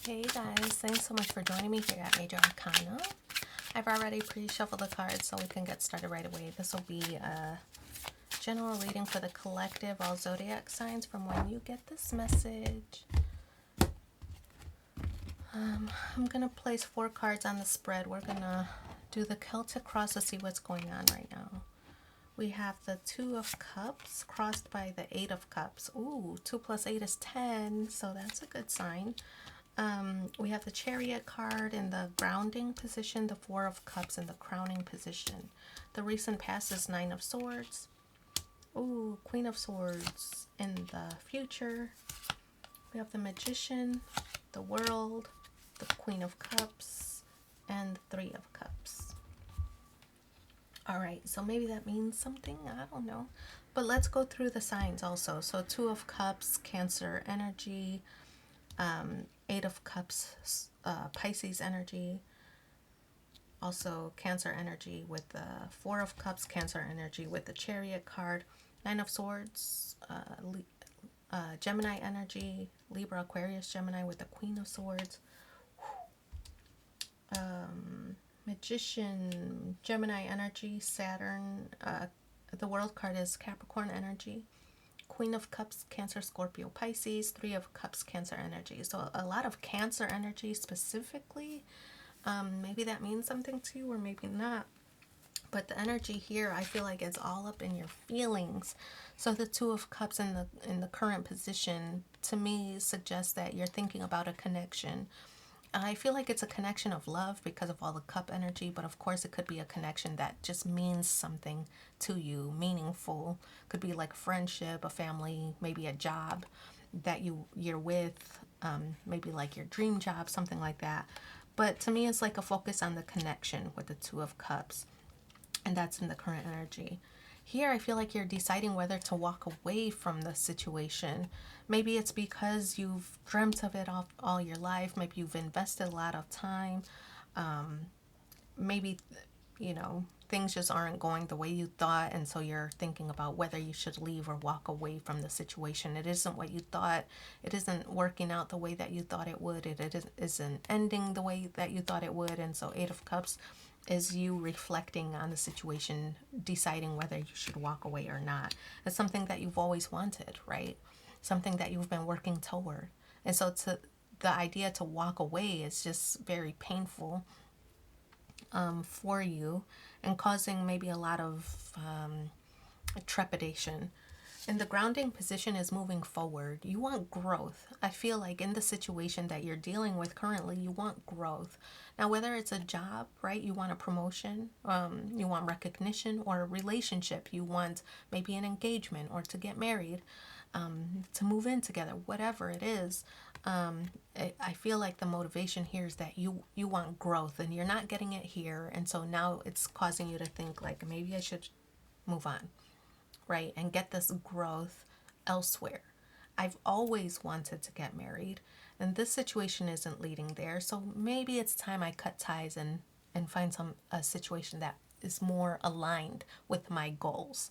Hey guys, thanks so much for joining me here at Major Arcana. I've already pre-shuffled the cards so we can get started right away. This will be a general reading for the collective, all zodiac signs from when you get this message. I'm going to place 4 cards on the spread. We're going to do the Celtic cross to see what's going on right now. We have the 2 of Cups crossed by the 8 of Cups. Ooh, 2 plus 8 is 10, so that's a good sign. We have the Chariot card in the grounding position, the 4 of Cups in the crowning position. The recent past is 9 of Swords. Ooh, Queen of Swords in the future. We have the Magician, the World, the Queen of Cups, and the 3 of Cups. Alright, so maybe that means something, I don't know. But let's go through the signs also. So 2 of Cups, Cancer energy, 8 of Cups, Pisces energy, also Cancer energy with the 4 of Cups, Cancer energy with the Chariot card, 9 of Swords, Gemini energy, Libra, Aquarius, Gemini with the Queen of Swords, Magician, Gemini energy, Saturn, the World card is Capricorn energy, Queen of Cups, Cancer, Scorpio, Pisces, 3 of Cups, Cancer energy. So a lot of Cancer energy specifically. Maybe that means something to you or maybe not. But the energy here, I feel like it's all up in your feelings. So the 2 of Cups in the current position, to me, suggests that you're thinking about a connection. I feel like it's a connection of love because of all the cup energy, but of course it could be a connection that just means something to you, meaningful. Could be like friendship, a family, maybe a job that you're with, maybe like your dream job, something like that. But to me, it's like a focus on the connection with the 2 of Cups, and that's in the current energy. Here, I feel like you're deciding whether to walk away from the situation. Maybe it's because you've dreamt of it all your life. Maybe you've invested a lot of time. Maybe, things just aren't going the way you thought. And so you're thinking about whether you should leave or walk away from the situation. It isn't what you thought. It isn't working out the way that you thought it would. It isn't ending the way that you thought it would. And so 8 of Cups is you reflecting on the situation, deciding whether you should walk away or not. It's something that you've always wanted, right? Something that you've been working toward. And so the idea to walk away is just very painful for you and causing maybe a lot of trepidation. And the grounding position is moving forward. You want growth. I feel like in the situation that you're dealing with currently, you want growth. Now, whether it's a job, right? You want a promotion, you want recognition, or a relationship. You want maybe an engagement or to get married, to move in together, whatever it is. I feel like the motivation here is that you want growth and you're not getting it here. And so now it's causing you to think like maybe I should move on, right? And get this growth elsewhere. I've always wanted to get married, and this situation isn't leading there. So maybe it's time I cut ties and find a situation that is more aligned with my goals.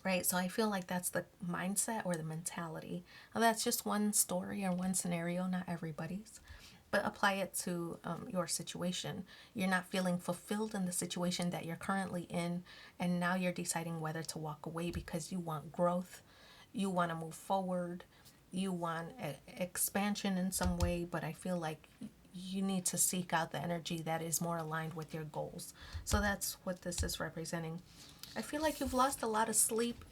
Right? So I feel like that's the mindset or the mentality. Now, that's just one story or one scenario, not everybody's. But apply it to your situation. You're not feeling fulfilled in the situation that you're currently in, and now you're deciding whether to walk away because you want growth, you want to move forward, you want expansion in some way, but I feel like you need to seek out the energy that is more aligned with your goals. So that's what this is representing. I feel like you've lost a lot of sleep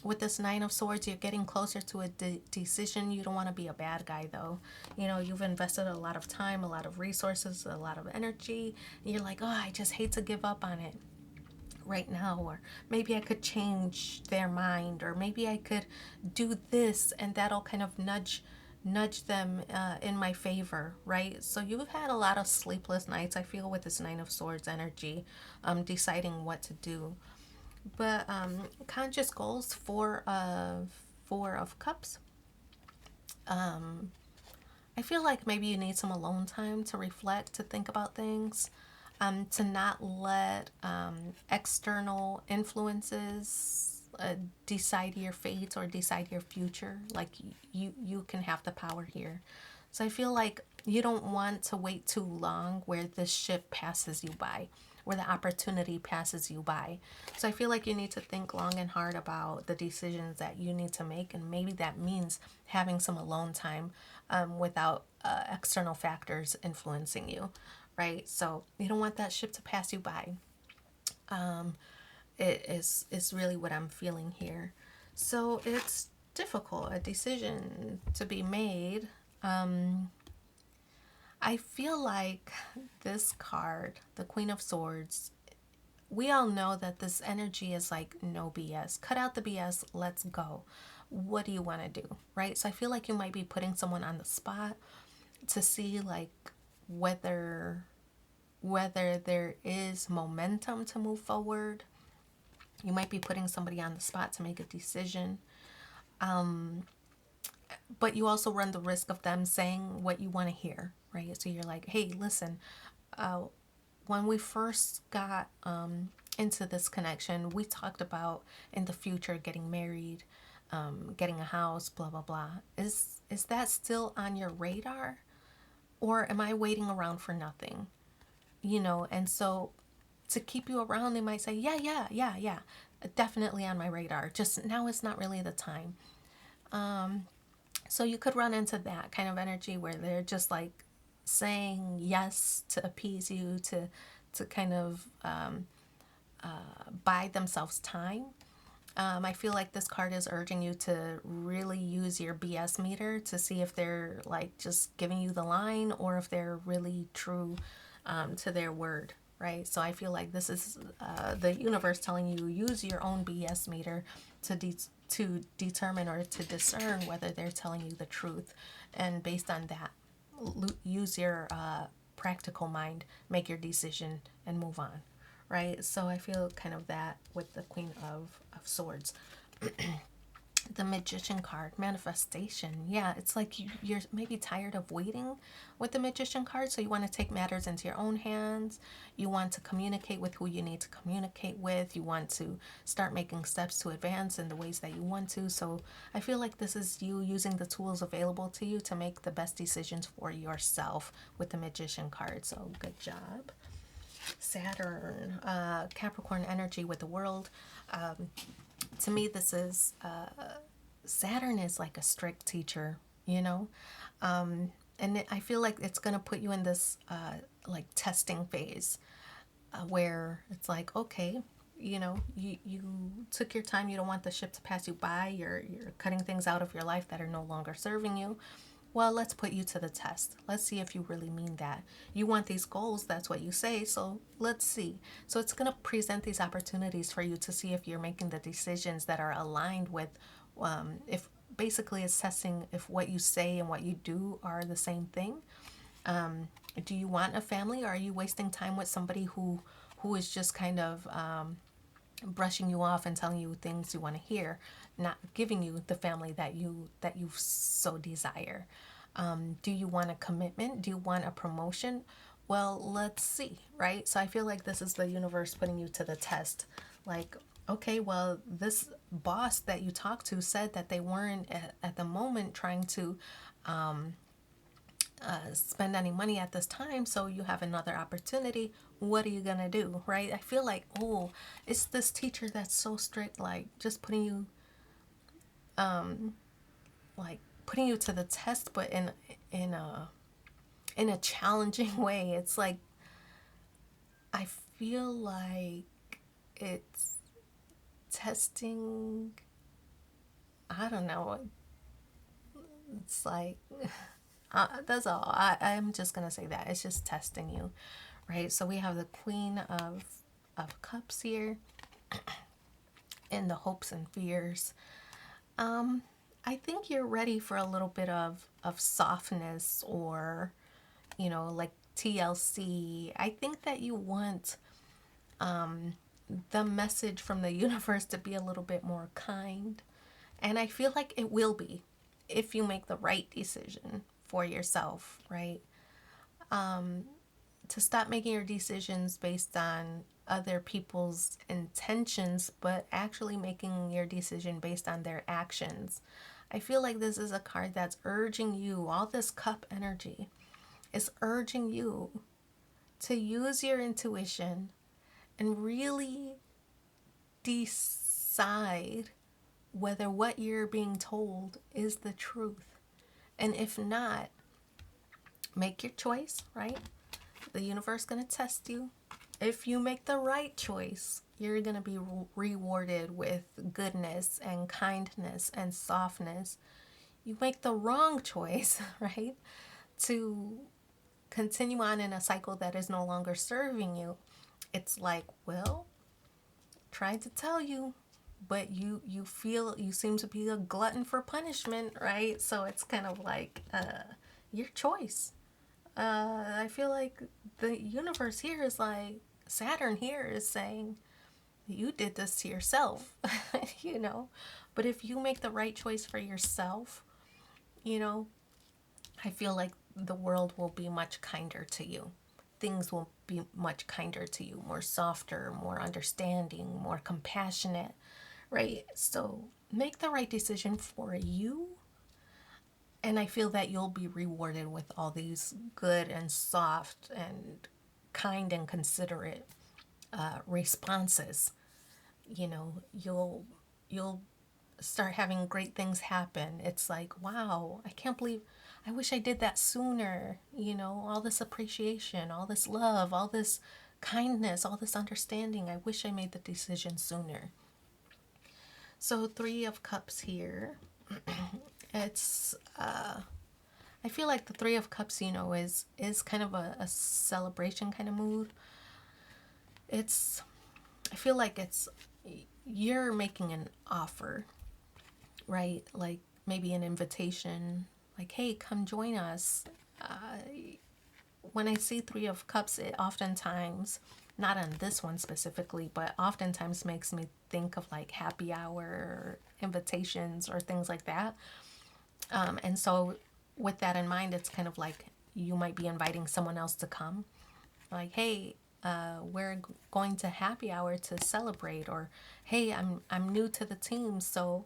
with this 9 of Swords. You're getting closer to a decision. You don't want to be a bad guy, though. You've invested a lot of time, a lot of resources, a lot of energy. And you're like, oh, I just hate to give up on it right now. Or maybe I could change their mind. Or maybe I could do this, and that'll kind of nudge them in my favor, right? So you've had a lot of sleepless nights, I feel, with this 9 of Swords energy, deciding what to do. But conscious goals, 4 of Cups. I feel like maybe you need some alone time to reflect, to think about things, to not let external influences decide your fate or decide your future. Like you can have the power here. So I feel like you don't want to wait too long where this ship passes you by, where the opportunity passes you by. So I feel like you need to think long and hard about the decisions that you need to make, and maybe that means having some alone time without external factors influencing you, right? So you don't want that ship to pass you by. It is really what I'm feeling here. So it's difficult, a decision to be made. I feel like this card, the Queen of Swords, we all know that this energy is like no BS. Cut out the BS, let's go. What do you want to do? Right? So I feel like you might be putting someone on the spot to see like whether there is momentum to move forward. You might be putting somebody on the spot to make a decision. But you also run the risk of them saying what you want to hear, right? So you're like, hey, listen, when we first got into this connection, we talked about in the future getting married, getting a house, blah blah blah. Is that still on your radar, or am I waiting around for nothing? And so to keep you around, they might say, yeah, yeah, yeah, yeah, definitely on my radar. Just now, it's not really the time. So you could run into that kind of energy where they're just like saying yes to appease you, to kind of buy themselves time. I feel like this card is urging you to really use your BS meter to see if they're like just giving you the line or if they're really true to their word, right? So I feel like this is the universe telling you use your own BS meter to determine or to discern whether they're telling you the truth, and based on that, use your practical mind, make your decision, and move on, right? So I feel kind of that with the Queen of Swords. The Magician card, manifestation. Yeah, it's like you're maybe tired of waiting with the Magician card, so you want to take matters into your own hands. You want to communicate with who you need to communicate with. You want to start making steps to advance in the ways that you want to. So I feel like this is you using the tools available to you to make the best decisions for yourself with the Magician card. So good job. Saturn, Capricorn energy with the world. To me, this is Saturn is like a strict teacher, you know, and I feel like it's gonna put you in this like testing phase where it's like, okay, you took your time. You don't want the ship to pass you by. You're cutting things out of your life that are no longer serving you. Well, let's put you to the test. Let's see if you really mean that. You want these goals, that's what you say, so let's see. So it's going to present these opportunities for you to see if you're making the decisions that are aligned with, if basically it's testing if what you say and what you do are the same thing. Do you want a family, or are you wasting time with somebody who is just kind of brushing you off and telling you things you want to hear, not giving you the family that you so desire? Do you want a commitment? Do you want a promotion? Well, let's see, right? So I feel like this is the universe putting you to the test. Like, okay, well, this boss that you talked to said that they weren't at the moment trying to spend any money at this time, so you have another opportunity. What are you gonna do, right? I feel like, oh, it's this teacher that's so strict, like just putting you to the test, but in a in a challenging way. It's like I feel like it's testing. I don't know. It's like that's all. I'm just gonna say that it's just testing you, right? So we have the Queen of Cups here, and the hopes and fears. I think you're ready for a little bit of softness, or like TLC. I think that you want the message from the universe to be a little bit more kind, and I feel like it will be if you make the right decision for yourself, right? To stop making your decisions based on other people's intentions, but actually making your decision based on their actions. I feel like this is a card that's urging you, all this cup energy is urging you to use your intuition and really decide whether what you're being told is the truth. And if not, make your choice, right? The universe is going to test you. If you make the right choice, you're going to be rewarded with goodness and kindness and softness. You make the wrong choice, right, to continue on in a cycle that is no longer serving you. It's like, well, tried to tell you, but you feel you seem to be a glutton for punishment, right? So it's kind of like your choice. I feel like the universe here is like, Saturn here is saying, you did this to yourself, you know. But if you make the right choice for yourself, you know, I feel like the world will be much kinder to you. Things will be much kinder to you, more softer, more understanding, more compassionate, right? So make the right decision for you. And I feel that you'll be rewarded with all these good and soft and kind and considerate responses. You know, you'll start having great things happen. It's like, wow, I can't believe, I wish I did that sooner. You know, all this appreciation, all this love, all this kindness, all this understanding. I wish I made the decision sooner. So 3 of Cups here. It's I feel like the 3 of Cups, you know, is kind of a celebration kind of mood. I feel like it's, you're making an offer, right? Like maybe an invitation, like, hey, come join us. When I see 3 of Cups, it oftentimes, not on this one specifically, but oftentimes makes me think of like happy hour invitations or things like that. And so with that in mind, it's kind of like you might be inviting someone else to come. Like, hey, we're going to happy hour to celebrate, or hey, I'm new to the team, so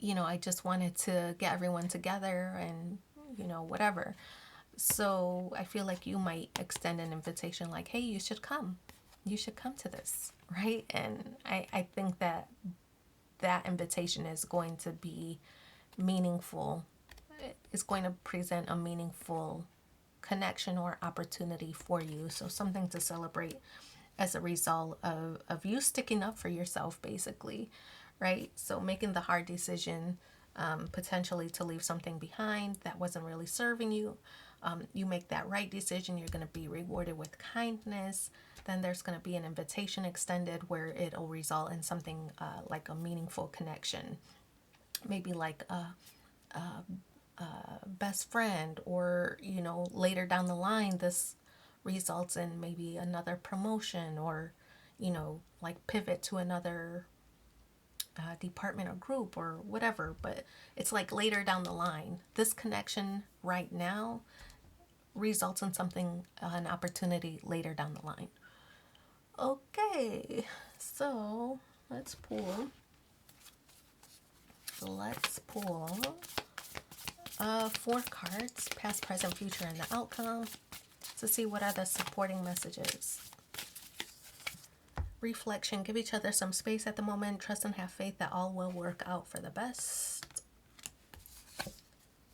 you know, I just wanted to get everyone together and, you know, whatever. So I feel like you might extend an invitation like, hey, you should come. You should come to this, right? And I think that that invitation is going to be meaningful. It's going to present a meaningful connection or opportunity for you. So something to celebrate as a result of you sticking up for yourself, basically, right? So making the hard decision, potentially to leave something behind that wasn't really serving you. You make that right decision, you're going to be rewarded with kindness. Then there's going to be an invitation extended where it'll result in something like a meaningful connection. Maybe like a best friend, or, you know, later down the line, this results in maybe another promotion, or, you know, like pivot to another department or group or whatever. But it's like later down the line. This connection right now results in something, an opportunity later down the line. Okay, so let's pull 4 cards, past, present, future, and the outcome, to see what are the supporting messages. Reflection, give each other some space at the moment. Trust and have faith that all will work out for the best.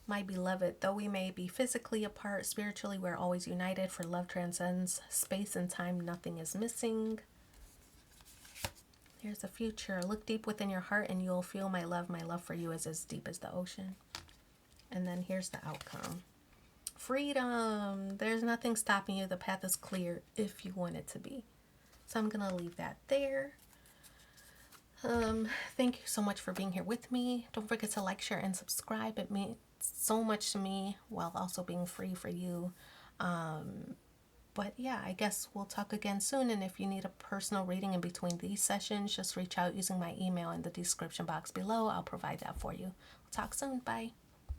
My beloved, though we may be physically apart, spiritually we're always united, for love transcends space and time. Nothing is missing. Here's the future. Look deep within your heart and you'll feel my love. My love for you is as deep as the ocean. And then here's the outcome. Freedom. There's nothing stopping you. The path is clear if you want it to be. So I'm going to leave that there. Thank you so much for being here with me. Don't forget to like, share, and subscribe. It means so much to me while also being free for you. But yeah, I guess we'll talk again soon. And if you need a personal reading in between these sessions, just reach out using my email in the description box below. I'll provide that for you. We'll talk soon. Bye.